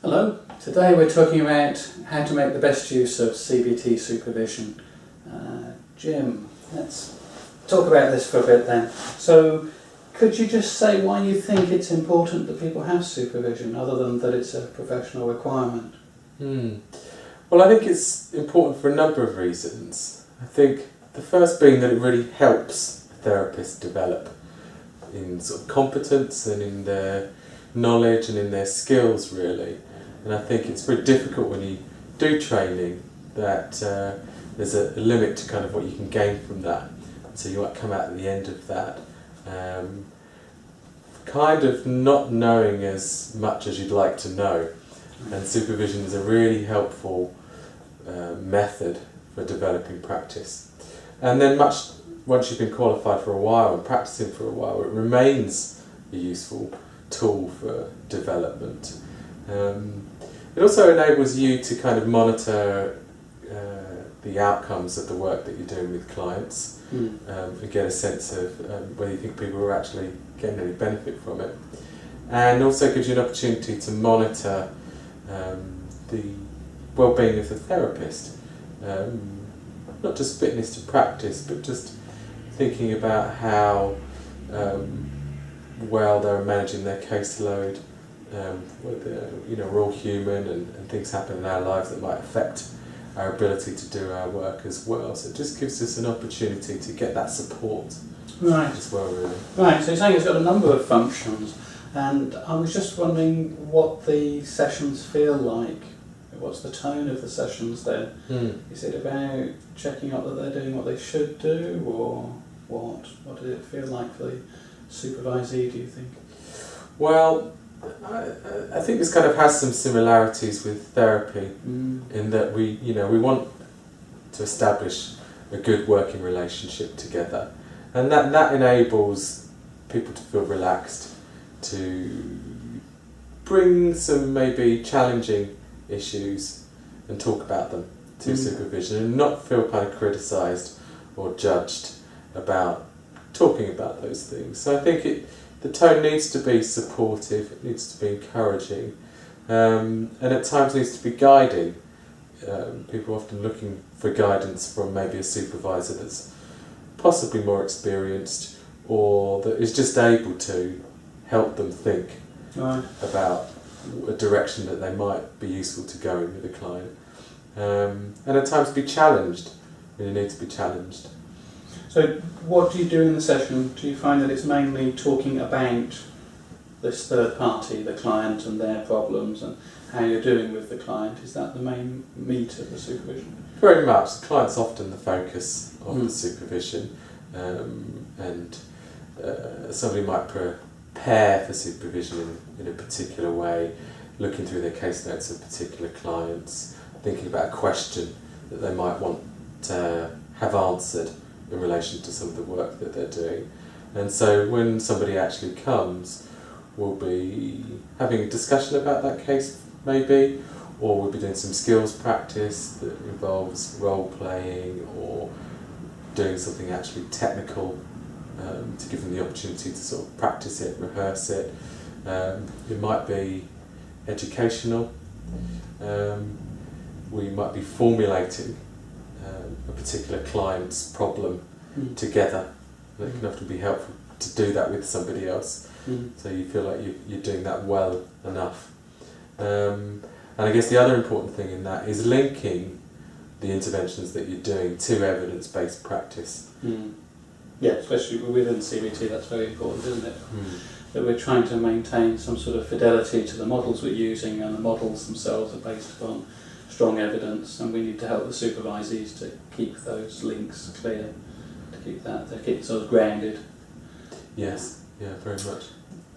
Hello, today we're talking about how to make the best use of CBT supervision. Jim, let's talk about this for a bit then. So, could you just say why you think it's important that people have supervision, other than that it's a professional requirement? Well, I think it's important for a number of reasons. I think the first being that it really helps therapists develop in sort of competence and in their knowledge and in their skills, really. And I think it's very difficult when you do training that there's a limit to kind of what you can gain from that. So you might come out at the end of that kind of not knowing as much as you'd like to know. And supervision is a really helpful method for developing practice. And then once you've been qualified for a while and practicing for a while, it remains a useful tool for development. It also enables you to kind of monitor the outcomes of the work that you're doing with clients and get a sense of whether you think people are actually getting any benefit from it. And also gives you an opportunity to monitor the well-being of the therapist. Not just fitness to practice, but just thinking about how well they're managing their caseload. We're all human and things happen in our lives that might affect our ability to do our work as well. So it just gives us an opportunity to get that support as well, really. Right, so you're saying it's got a number of functions, and I was just wondering what the sessions feel like. What's the tone of the sessions then? Is it about checking up that they're doing what they should do, or what? What did it feel like for the supervisee, do you think? Well, I think this kind of has some similarities with therapy in that we want to establish a good working relationship together, and that enables people to feel relaxed, to bring some maybe challenging issues and talk about them to supervision and not feel kind of criticised or judged about talking about those things. So I think the tone needs to be supportive, it needs to be encouraging, and at times needs to be guiding. People are often looking for guidance from maybe a supervisor that's possibly more experienced or that is just able to help them think about a direction that they might be useful to go in with a client. And at times be challenged when you need to be challenged. So what do you do in the session? Do you find that it's mainly talking about this third party, the client, and their problems and how you're doing with the client? Is that the main meat of the supervision? Very much. The client's often the focus of the supervision, and somebody might prepare for supervision in a particular way, looking through their case notes of particular clients, thinking about a question that they might want to have answered in relation to some of the work that they're doing. And so when somebody actually comes, we'll be having a discussion about that case maybe, or we'll be doing some skills practice that involves role-playing or doing something actually technical to give them the opportunity to sort of practice it, rehearse it. It might be educational. We might be formulating a particular client's problem together. It can often be helpful to do that with somebody else, so you feel like you're doing that well enough. And I guess the other important thing in that is linking the interventions that you're doing to evidence-based practice. Yeah, especially within CBT, that's very important, isn't it? That we're trying to maintain some sort of fidelity to the models we're using, and the models themselves are based upon strong evidence, and we need to help the supervisees to keep those links clear, to keep themselves grounded. Yes, yeah, very much.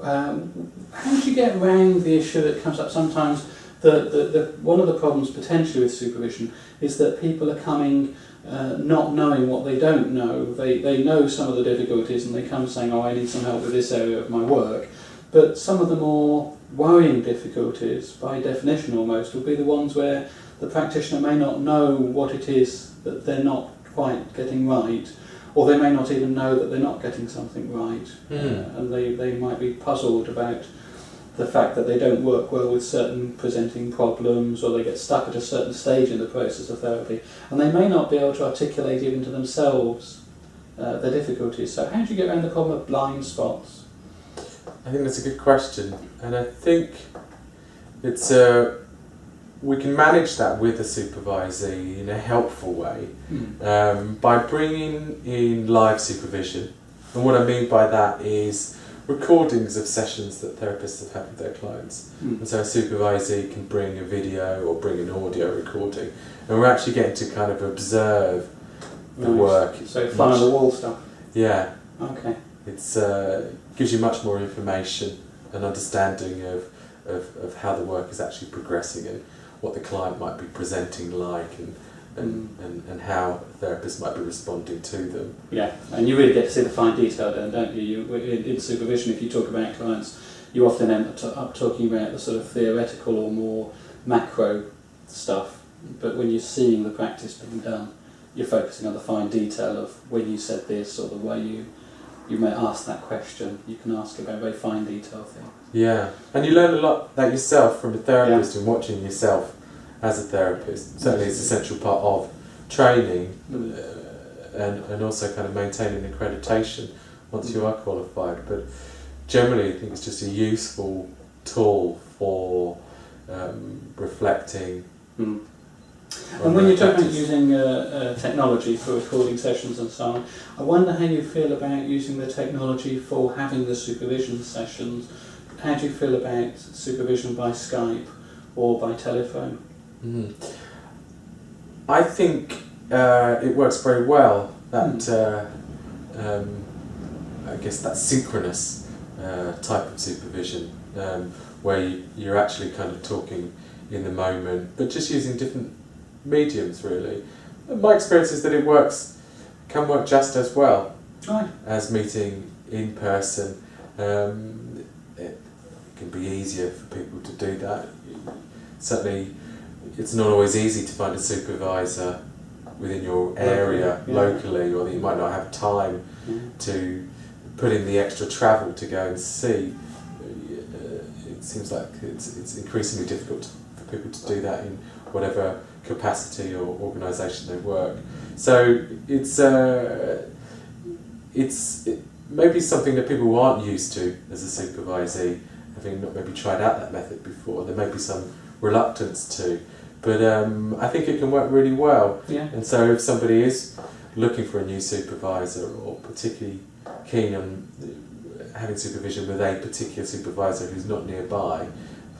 How do you get around the issue that comes up sometimes? One of the problems potentially with supervision is that people are coming not knowing what they don't know. They know some of the difficulties and they come saying, I need some help with this area of my work. But some of the more worrying difficulties, by definition almost, will be the ones where the practitioner may not know what it is that they're not quite getting right, or they may not even know that they're not getting something right, and they might be puzzled about the fact that they don't work well with certain presenting problems, or they get stuck at a certain stage in the process of therapy, and they may not be able to articulate even to themselves their difficulties. So how do you get around the problem of blind spots? I think that's a good question, and I think it's we can manage that with a supervisee in a helpful way by bringing in live supervision. And what I mean by that is recordings of sessions that therapists have had with their clients. And so a supervisee can bring a video or bring an audio recording, and we're actually getting to kind of observe the work. So fly on the wall stuff. Yeah. Okay. It's gives you much more information and understanding of how the work is actually progressing and what the client might be presenting like, and how therapists might be responding to them. Yeah, and you really get to see the fine detail then, don't you? In supervision, if you talk about clients, you often end up talking about the sort of theoretical or more macro stuff, but when you're seeing the practice being done, you're focusing on the fine detail of when you said this, or the way you may ask that question. You can ask about very fine detail things. Yeah, and you learn a lot about yourself from a therapist and watching yourself as a therapist. Certainly it's an essential part of training and also kind of maintaining accreditation once you are qualified. But generally I think it's just a useful tool for reflecting. And when you're talking about using technology for recording sessions and so on, I wonder how you feel about using the technology for having the supervision sessions. How do you feel about supervision by Skype or by telephone? I think it works very well, that I guess that synchronous type of supervision, where you're actually kind of talking in the moment, but just using different mediums really. My experience is that it can work just as well as meeting in person. It can be easier for people to do that. Certainly it's not always easy to find a supervisor within your area locally, or that you might not have time to put in the extra travel to go and see. It seems like it's increasingly difficult for people to do that in whatever capacity or organisation they work. So it's maybe something that people aren't used to as a supervisee, having not maybe tried out that method before. There may be some reluctance to, but I think it can work really well. Yeah. And so if somebody is looking for a new supervisor, or particularly keen on having supervision with a particular supervisor who's not nearby,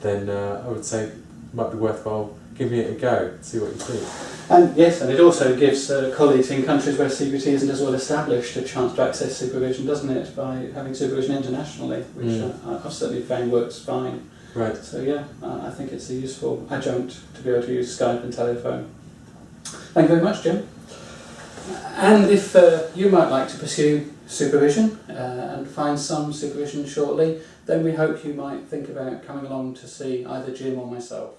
then I would say it might be worthwhile giving it a go, see what you think. And yes, and it also gives colleagues in countries where CBT isn't as well established a chance to access supervision, doesn't it, by having supervision internationally, which I've certainly found works fine. Right. So yeah, I think it's a useful adjunct to be able to use Skype and telephone. Thank you very much, Jim. And if you might like to pursue supervision and find some supervision shortly, then we hope you might think about coming along to see either Jim or myself.